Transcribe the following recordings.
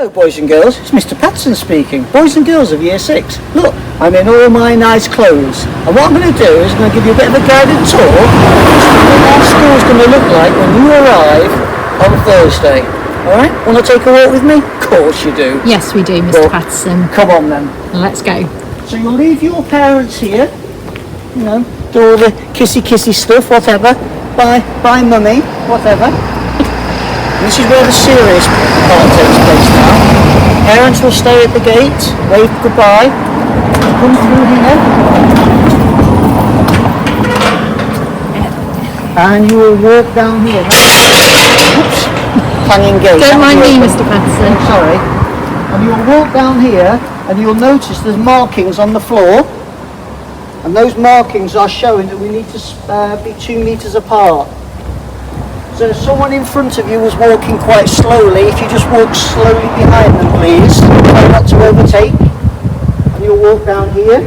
Hello boys and girls, it's Mr. Patson speaking. Boys and girls of Year 6. Look, I'm in all my nice clothes. And what I'm going to do is I'm going to give you a bit of a guided tour of what our school's going to look like when you arrive on Thursday. Alright? Want to take a walk with me? Of course you do. Yes, we do, Mr. Patson. Come on then. Let's go. So you'll leave your parents here, you know, do all the kissy stuff, whatever. Bye mummy, whatever. This is where the serious part takes place now. Parents will stay at the gate, wave goodbye, come through here, and you will walk down here. Oops, clanging gate. Don't mind me, Mr. Patson. Sorry. And you'll walk down here, and you'll notice there's markings on the floor, and those markings are showing that we need to be 2 meters apart. So if someone in front of you was walking quite slowly, if you just walk slowly behind them please, try not to overtake, and you'll walk down here.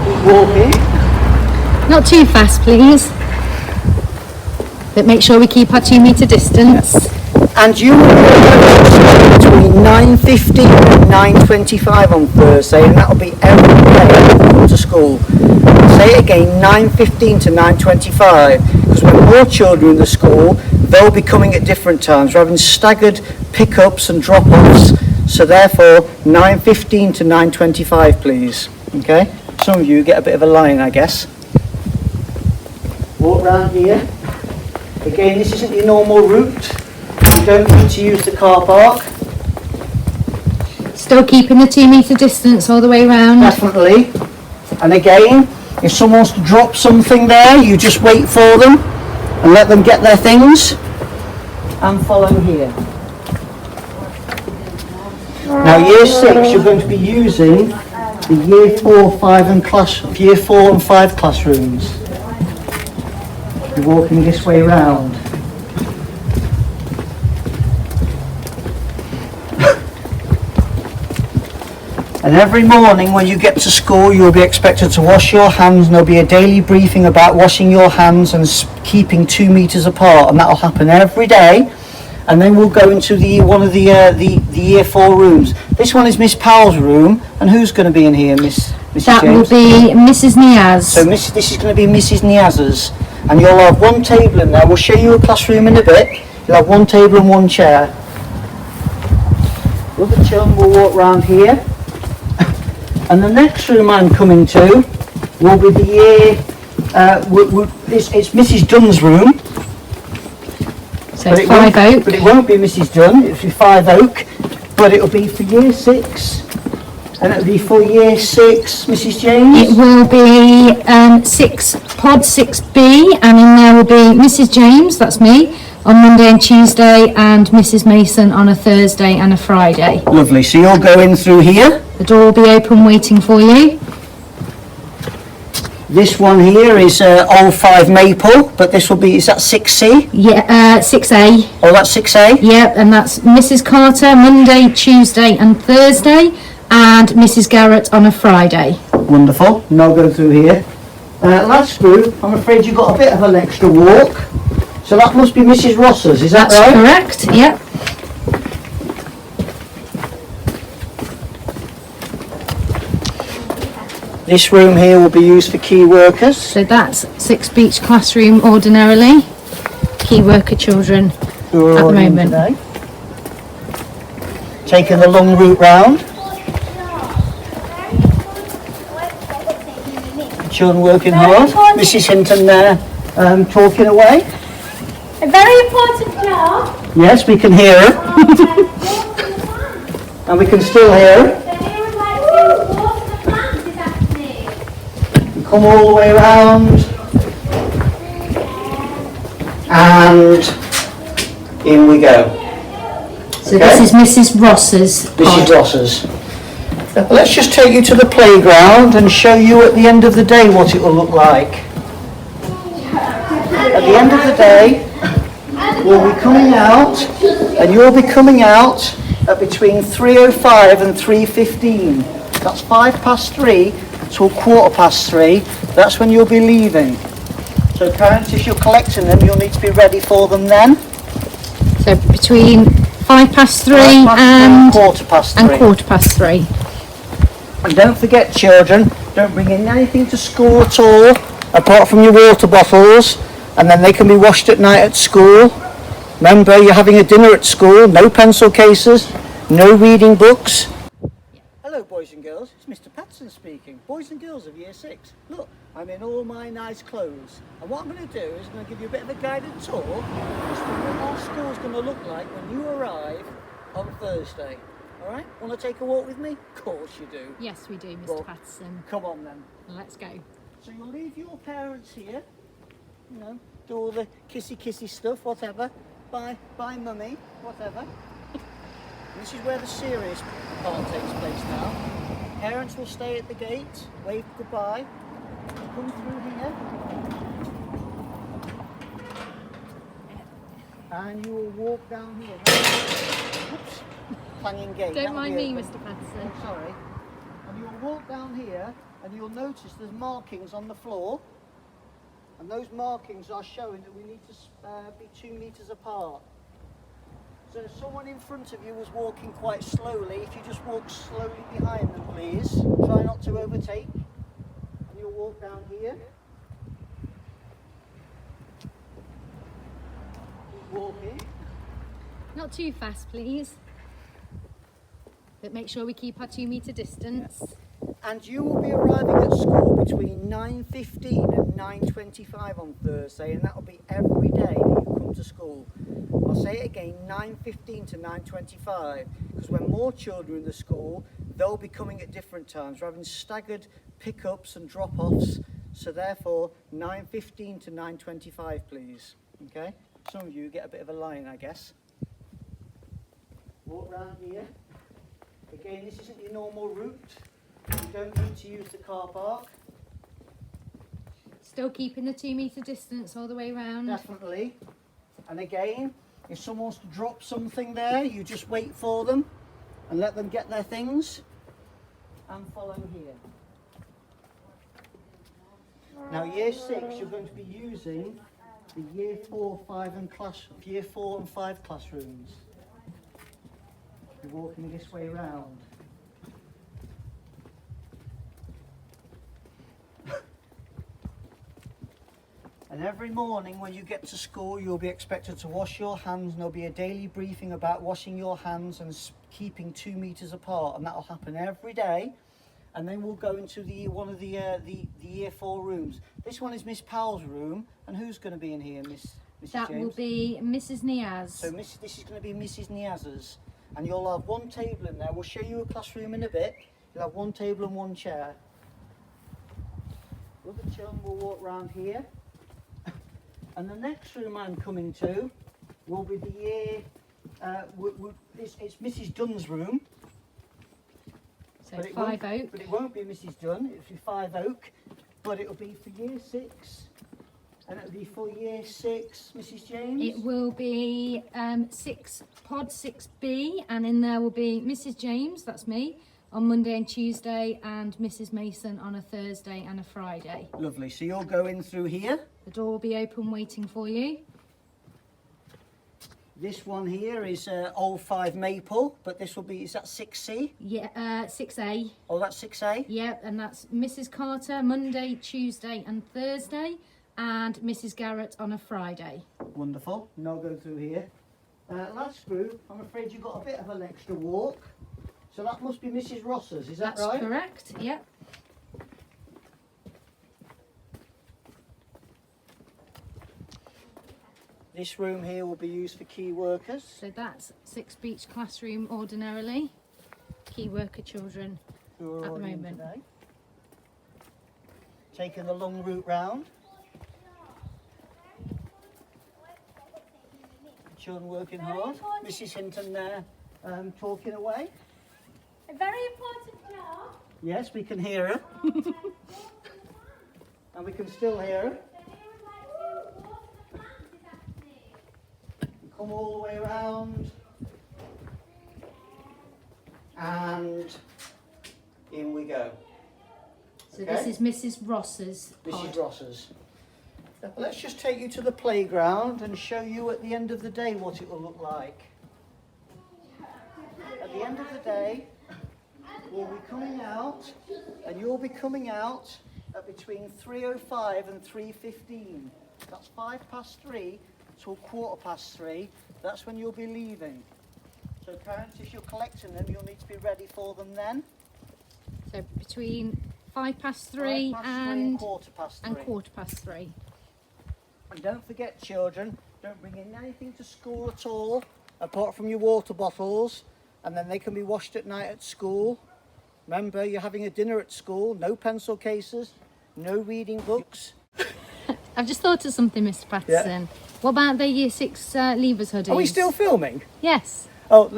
Keep walking. Not too fast, please. But make sure we keep our 2 meter distance. And you will be between 9:15 and 9:25 on Thursday, and that'll be every day when you come to school. Say it again, 9:15 to 9:25, because when more children in the school, they'll be coming at different times. We're having staggered pickups and drop-offs, so therefore 9:15 to 9:25 please. Okay? Some of you get a bit of a line, I guess. Walk round here. Again, this isn't your normal route. You don't need to use the car park. Still keeping the 2 meter distance all the way round. Definitely. And again, if someone wants to drop something there, you just wait for them and let them get their things and follow here. Now Year 6, you're going to be using the Year 4, 5 and Year 4 and 5 classrooms. You're walking this way round. And every morning when you get to school, you'll be expected to wash your hands, and there'll be a daily briefing about washing your hands and keeping 2 meters apart, and that'll happen every day. And then we'll go into one of the Year 4 rooms. This one is Miss Powell's room, and who's going to be in here, Mrs. That James? will be Mrs. Niaz. So this is going to be Mrs. Niaz's, and you'll have one table in there. We'll show you a classroom in a bit. You'll have one table and one chair. Other children will walk round here. And the next room I'm coming to will be the year, it's Mrs. Dunn's room. So it's 5 Oak. But it won't be Mrs. Dunn, it'll be 5 Oak. But it'll be for Year 6. And it'll be for Year 6, Mrs. James. It will be Pod 6B, and in there will be Mrs. James, that's me, on Monday and Tuesday, and Mrs. Mason on a Thursday and a Friday. Lovely, so you'll go in through here. The door will be open waiting for you. This one here is Old 5 Maple, but this will be, is that 6C? Yeah, 6A. Oh, that's 6A? Yeah, and that's Mrs. Carter Monday, Tuesday and Thursday, and Mrs. Garrett on a Friday. Wonderful, and I'll go through here. Last group, I'm afraid you've got a bit of an extra walk. So that must be Mrs. Ross's, is that right? That's correct, yep. This room here will be used for key workers. So that's 6 Beach classroom ordinarily. Key worker children Who are at the all in moment. today. Taking the long route round. Children working hard. Mrs. Hinton there talking away. A very important job. Yes, we can hear her. And we can still hear her. Come all the way around, and in we go. So this is Mrs. Ross's pod. Mrs. Ross's. Let's just take you to the playground and show you at the end of the day what it will look like. At the end of the day, we'll be coming out, and you'll be coming out at between 3:05 and 3:15. That's 3:05 till 3:15. That's when you'll be leaving. So parents, if you're collecting them, you'll need to be ready for them then. So between 3:05 and quarter past and three. 3:15. And don't forget, children, don't bring in anything to school at all, apart from your water bottles, and then they can be washed at night at school. Remember, you're having a dinner at school, no pencil cases, no reading books. Hello, boys and girls, it's Mr. Patson speaking. Boys and girls of Year 6. Look, I'm in all my nice clothes. And what I'm going to do is I'm going to give you a bit of a guided tour as to what our school's going to look like when you arrive on Thursday. Alright? Want to take a walk with me? Of course you do. Yes, we do, Mr. Well, Patterson. Come on then. Let's go. So you'll leave your parents here, you know, do all the kissy stuff, whatever. Bye mummy, whatever. This is where the serious part takes place now. Parents will stay at the gate, wave goodbye, come through here, and you will walk down here. Oops, clanging gate. Don't That'll mind be me, open. Mr. Patterson. Oh, sorry. And you'll walk down here, and you'll notice there's markings on the floor. And those markings are showing that we need to be 2 meters apart. So if someone in front of you was walking quite slowly, if you just walk slowly behind them, please. Try not to overtake. And you'll walk down here. Keep walking. Not too fast, please. But make sure we keep our 2 meter distance. And you will be arriving at school between 9:15 and 9:25 on Thursday, and that will be every day that you come to school. I'll say it again, 9:15 to 9:25, because when more children are in the school, they'll be coming at different times. We're having staggered pickups and drop-offs, so therefore 9:15 to 9:25, please. Okay? Some of you get a bit of a line, I guess. Walk round here. Again, this isn't your normal route. You don't need to use the car park. Still keeping the 2 meter distance all the way round. Definitely. And again, if someone wants to drop something there, you just wait for them and let them get their things and follow here. Now, Year 6, you're going to be using the Year 4 and 5 classrooms. You're walking this way round. And every morning when you get to school, you'll be expected to wash your hands, and there'll be a daily briefing about washing your hands and keeping 2 meters apart, and that'll happen every day. And then we'll go into one of the Year 4 rooms. This one is Miss Powell's room, and who's going to be in here, Mrs. That James? will be Mrs. Niaz. So this is going to be Mrs. Niaz's, and you'll have one table in there. We'll show you a classroom in a bit. You'll have one table and one chair. Other children will walk round here. And the next room I'm coming to will be the year, it's Mrs. Dunn's room. So 5 Oak. But it won't be Mrs. Dunn, it'll be 5 Oak. But it'll be for Year 6. And it'll be for Year 6, Mrs. James. It will be pod 6B, and in there will be Mrs. James, that's me, on Monday and Tuesday, and Mrs. Mason on a Thursday and a Friday. Lovely, so you'll go in through here. The door will be open waiting for you. This one here is Old 5 Maple, but this will be, is that 6C? Yeah, 6A. Oh, that's 6A? Yeah, and that's Mrs. Carter Monday, Tuesday and Thursday, and Mrs. Garrett on a Friday. Wonderful, and I'll go through here. Last group, I'm afraid you've got a bit of an extra walk. So that must be Mrs. Ross's, is that right? That's correct, yeah. This room here will be used for key workers. So that's 6 Beach classroom ordinarily. Key worker children Who are at the already in moment. today. Taking the long route round. Children working hard. Mrs. Hinton there talking away. A very important job. Yes, we can hear her. And we can still hear her. Come all the way around. And in we go. So Okay. this is Mrs. Ross's pod. Mrs. Ross's. Let's just take you to the playground and show you at the end of the day what it will look like. At the end of the day, we'll be coming out, and you'll be coming out at between 3:05 and 3:15. That's 3:05 till 3:15. That's when you'll be leaving. So parents, if you're collecting them, you'll need to be ready for them then. So between 3:05 and 3:15. 3:15. And don't forget, children, don't bring in anything to school at all, apart from your water bottles, and then they can be washed at night at school. Remember, you're having a dinner at school, no pencil cases, no reading books. I've just thought of something, Mr. Patterson. What about the Year 6 leavers hoodies? Are we still filming? Yes. Oh,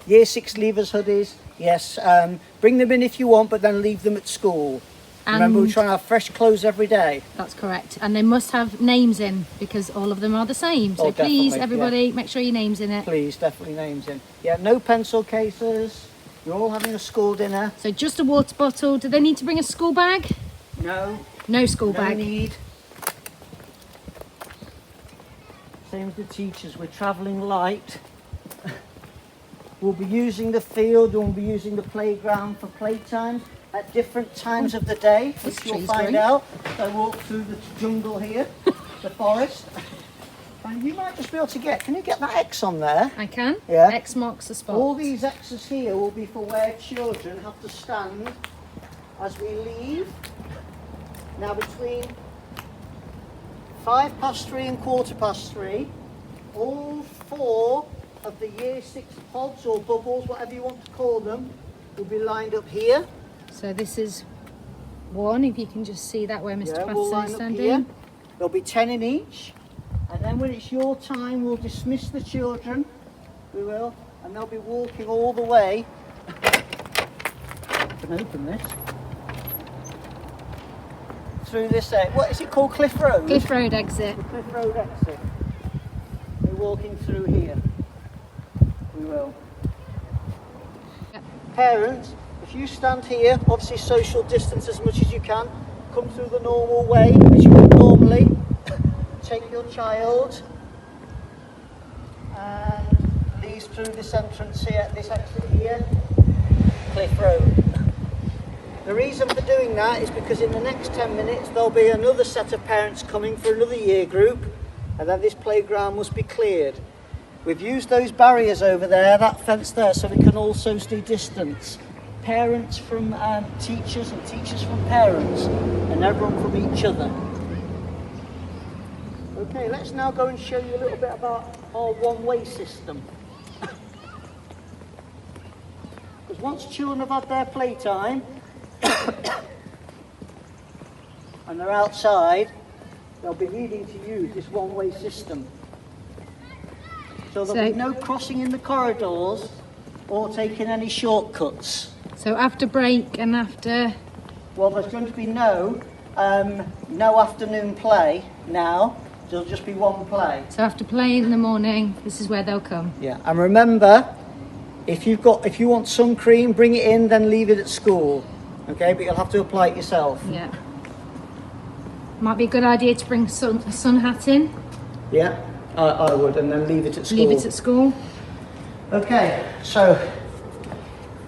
Year 6 leavers hoodies, yes. Bring them in if you want, but then leave them at school. Remember, we're trying to have fresh clothes every day. That's correct. And they must have names in, because all of them are the same. So please, everybody, make sure your name's in it. Please, definitely names in. Yeah, no pencil cases. You're all having a school dinner. So just a water bottle. Do they need to bring a school bag? No. No school No bag. need. Same as the teachers, we're travelling light. We'll be using the field and we'll be using the playground for playtime at different times of the day, which you'll find out. So walk through the jungle here, the forest. And you might just be able to can you get that X on there? I can. Yeah. X marks the spot. All these X's here will be for where children have to stand as we leave. Now between 3:05 and 3:15, all 4 of the Year 6 pods or bubbles, whatever you want to call them, will be lined up here. So this is 1, if you can just see that where Mr. We'll Patterson line is up standing. here. There'll be 10 in each. And then when it's your time, we'll dismiss the children. We will. And they'll be walking all the way. I can open this. Through this, what is it called? Cliff Road? Cliff Road exit. The Cliff Road exit. We're walking through here. We will. Yep. Parents, if you stand here, obviously social distance as much as you can. Come through the normal way as you would normally. Take your child and leave through this entrance here, this exit here, Cliff Road. The reason for doing that is because in the next 10 minutes there'll be another set of parents coming for another year group, and then this playground must be cleared. We've used those barriers over there, that fence there, so we can also stay distance. Parents from teachers and teachers from parents, and everyone from each other. Okay, let's now go and show you a little bit about our one-way system. Because once children have had their playtime and they're outside, they'll be needing to use this one-way system. So there'll be no crossing in the corridors or taking any shortcuts. So after break and after... Well, there's going to be no afternoon play now. There'll just be one play. So after play in the morning, this is where they'll come. Yeah, and remember, if you want sun cream, bring it in, then leave it at school. Okay, but you'll have to apply it yourself. Yeah. Might be a good idea to bring a sun hat in. Yeah, I would, and then leave it at school. Leave it at school. Okay, so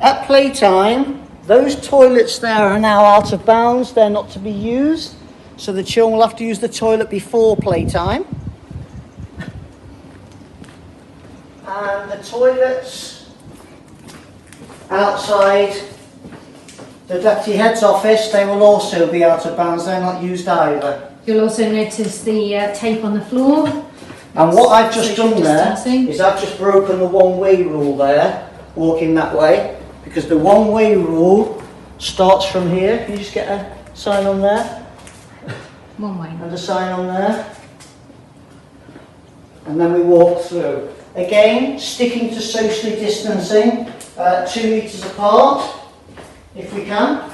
at playtime, those toilets there are now out of bounds. They're not to be used. So the children will have to use the toilet before playtime. And the toilets outside the Deputy Head's office, they will also be out of bounds. They're not used either. You'll also notice the tape on the floor. And what I've just Social done there distancing. is I've just broken the one-way rule there, walking that way, because the one-way rule starts from here. Can you just get a sign on there? One way. And a sign on there. And then we walk through. Again, sticking to socially distancing, 2 metres apart, if we can.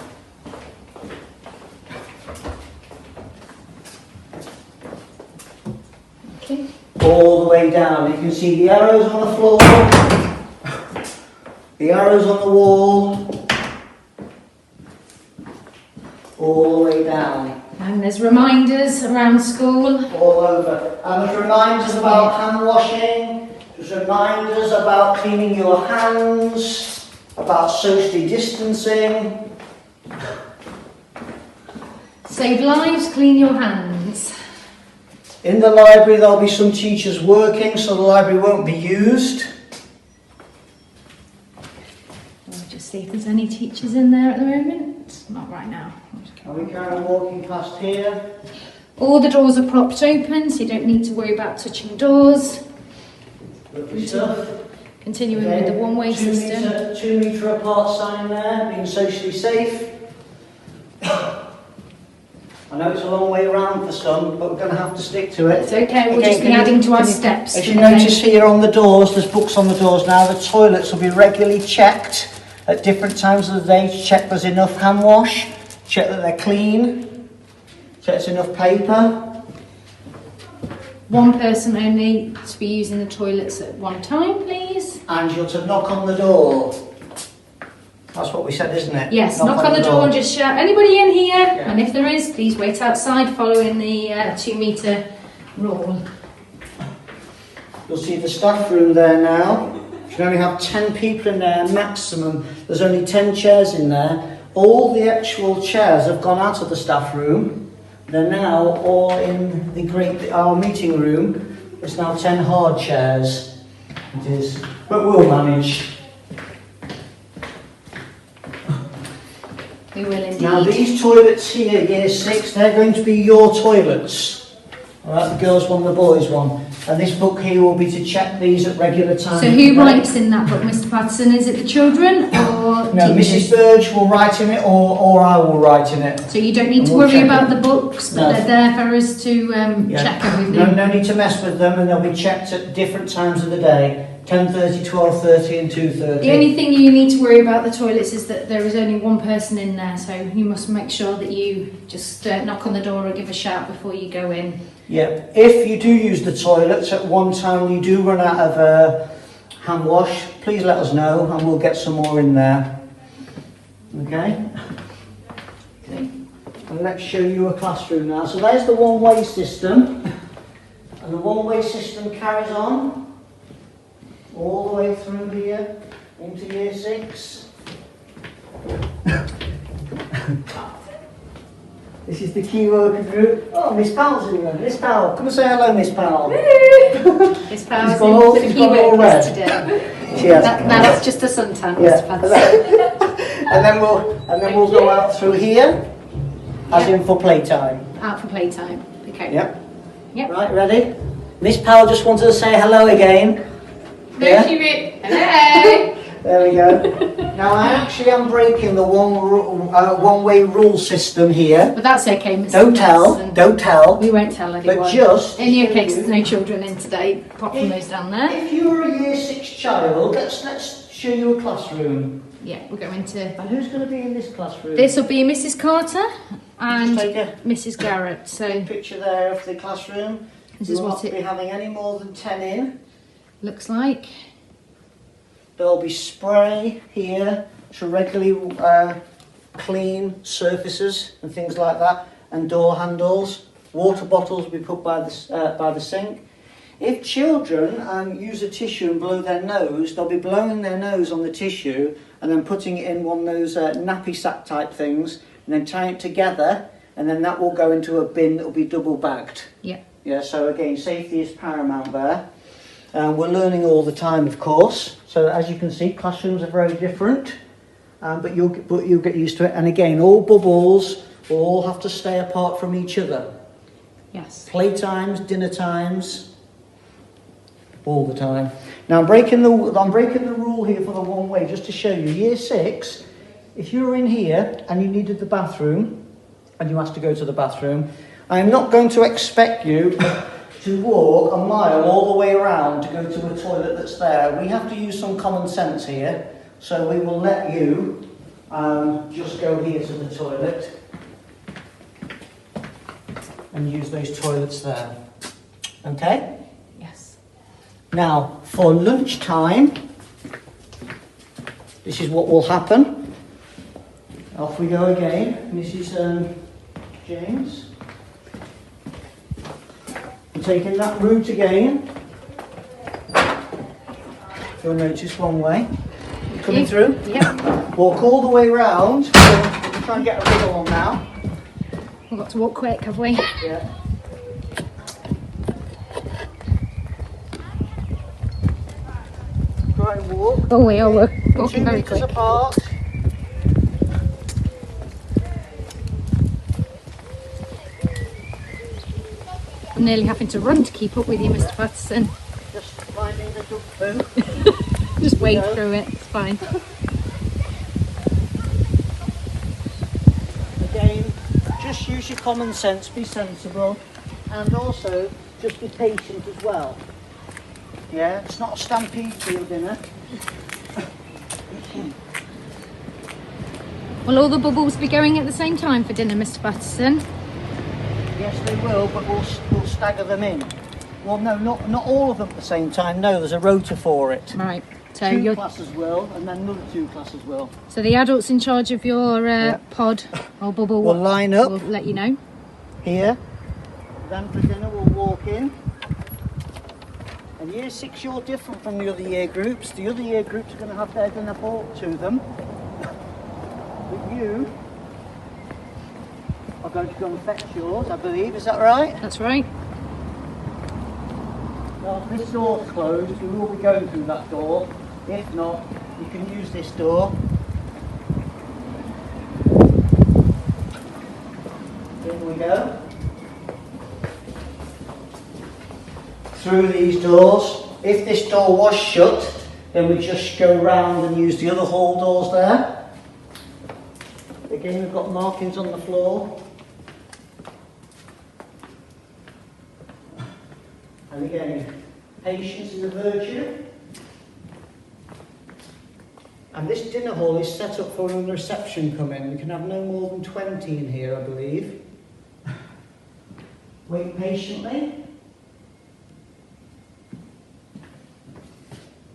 Okay. All the way down. You can see the arrows on the floor, the arrows on the wall, all the way down. And there's reminders around school. All over. And there's reminders about hand washing, there's reminders about cleaning your hands, about socially distancing. Save lives, clean your hands. In the library there'll be some teachers working, so the library won't be used. We'll just see if there's any teachers in there at the moment. Not right now. And we carry on walking past here. All the doors are propped open, so you don't need to worry about touching doors. Lovely stuff. Continuing with the one-way system. 2 metre apart sign there, being socially safe. I know it's a long way around for some, but we're going to have to stick to it. It's okay, we'll just be adding to our steps. As you notice here on the doors, there's books on the doors now, the toilets will be regularly checked at different times of the day to check there's enough hand wash, check that they're clean, check there's enough paper. One person only to be using the toilets at one time, please. And you're to knock on the door. That's what we said, isn't it? Yes, knock on the door and just shout, anybody in here? Yeah. And if there is, please wait outside following the 2 metre rule. You'll see the staff room there now. You can only have 10 people in there maximum. There's only 10 chairs in there. All the actual chairs have gone out of the staff room. They're now all in our meeting room. It's now 10 hard chairs. It is, but we'll manage. We will indeed. Now these toilets here, year 6, they're going to be your toilets. Alright, the girls one, the boys one. And this book here will be to check these at regular times. So who writes in that book, Mr. Patterson? Is it the children or No, teachers? Mrs. Burge will write in it or I will write in it. So you don't need to we'll worry about the books, but No. they're there for us to check everything. No need to mess with them, and they'll be checked at different times of the day. 10:30, 12:30 and 2:30. The only thing you need to worry about the toilets is that there is only one person in there, so you must make sure that you just knock on the door or give a shout before you go in. Yeah, if you do use the toilets at one time, you do run out of hand wash, please let us know and we'll get some more in there. Okay? And let's show you a classroom now. So there's the one-way system, and the one-way system carries on all the way through here into year 6. This is the key worker group. Oh, Miss Powell's in here. Miss Powell, come and say hello, Miss Powell. Miss Powell's in for the key workers today. She has. Now that's just a suntan, Yeah. Mr. Patterson. and then we'll go out through here, as in for playtime. Out for playtime. Okay. Yep. Yep. Right, ready? Miss Powell just wanted to say hello again. Hello. There we go. Now I actually am breaking the one-way rule system here. But that's okay, Mr. Don't tell. Patterson. Don't tell. We won't tell anyone. But just Only okay, 'cause there's no children in today, apart from those down there. If you're a year 6 child, let's show you a classroom. Yeah, we're going to... And who's going to be in this classroom? This will be Mrs. Carter and Just take a Mrs. Garrett. So picture there of the classroom. this You is will what not be it having any more than 10 in. looks like. There'll be spray here to regularly clean surfaces and things like that, and door handles. Water bottles will be put by the sink. If children use a tissue and blow their nose, they'll be blowing their nose on the tissue and then putting it in one of those nappy sack type things, and then tying it together, and then that will go into a bin that will be double bagged. Yeah. Yeah. So again, safety is paramount there. We're learning all the time, of course. So as you can see, classrooms are very different, but you'll get used to it. And again, all bubbles will all have to stay apart from each other. Yes. Playtimes, dinner times, all the time. Now I'm breaking the rule here for the one way, just to show you. Year 6, if you were in here and you needed the bathroom, and you asked to go to the bathroom, I am not going to expect you to walk a mile all the way around to go to a toilet that's there. We have to use some common sense here, so we will let you just go here to the toilet and use those toilets there. Okay? Yes. Now, for lunchtime, this is what will happen. Off we go again, Mrs. James. taking that route again. You'll notice one way. Coming through? Yep. Walk all the way round. We'll try and get a wiggle on now. We've got to walk quick, have we? Yeah. Try and walk. Oh, we are walking 2 very metres quick. apart. I'm nearly having to run to keep up with you, Mr. Patterson. Just finding the duck poo. Just wade No. through it, it's fine. Again, just use your common sense, be sensible, and also just be patient as well. Yeah, it's not a stampede for your dinner. Will all the bubbles be going at the same time for dinner, Mr. Patterson? Yes, they will, but we'll stagger them in. Well, no, not all of them at the same time. No, there's a rota for it. Right. So 2 classes will, and then another 2 classes will. So the adults in charge of your pod or bubble We'll line up will let you know. here. Then for dinner we'll walk in. And year 6, you're different from the other year groups. The other year groups are going to have their dinner brought to them. But you are going to go and fetch yours, I believe. Is that right? That's right. Well, this door's closed. We will be going through that door. If not, you can use this door. In we go. Through these doors. If this door was shut, then we just go round and use the other hall doors there. Again, we've got markings on the floor. And again, patience is a virtue. And this dinner hall is set up for when the reception come in. We can have no more than 20 in here, I believe. Wait patiently.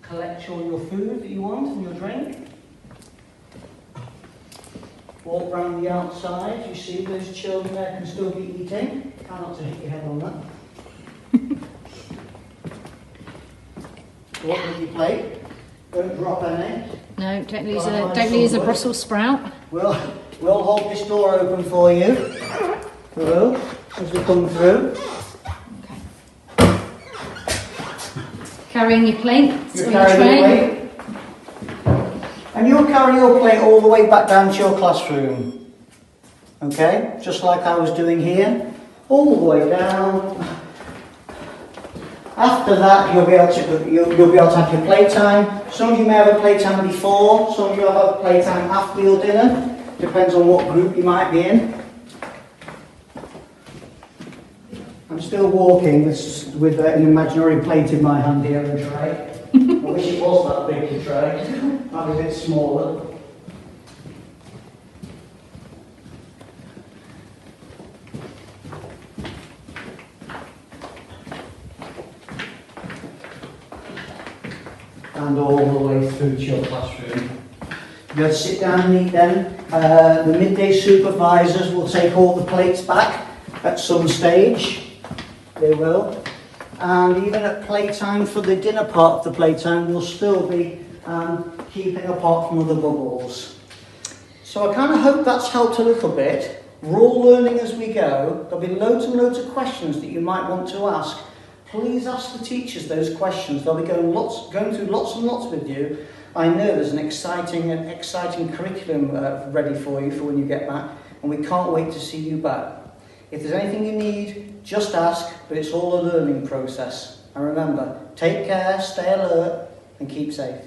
Collect all your food that you want and your drink. Walk round the outside. You see those children there can still be eating. Try not to hit your head on that. Walk with your plate. Don't drop any. No, don't lose a Brussels sprout. We'll hold this door open for you. We will, as we come through. Okay. Carrying your plate You or your carry tray. your plate. And you'll carry your plate all the way back down to your classroom. Okay? Just like I was doing here. All the way down. After that, you'll be able to have your playtime. Some of you may have a playtime before, some of you have a playtime after your dinner. Depends on what group you might be in. I'm still walking with an imaginary plate in my hand here and tray. I wish it was that big a tray. Might be a bit smaller. And all the way through to your classroom. You have to sit down and eat then. The midday supervisors will take all the plates back at some stage. They will. And even at playtime, for the dinner part of the playtime, we'll still be keeping apart from other bubbles. So I kind of hope that's helped a little bit. We're all learning as we go. There'll be loads and loads of questions that you might want to ask. Please ask the teachers those questions. They'll be going through lots and lots with you. I know there's an exciting curriculum ready for you for when you get back, and we can't wait to see you back. If there's anything you need, just ask, but it's all a learning process. And remember, take care, stay alert, and keep safe.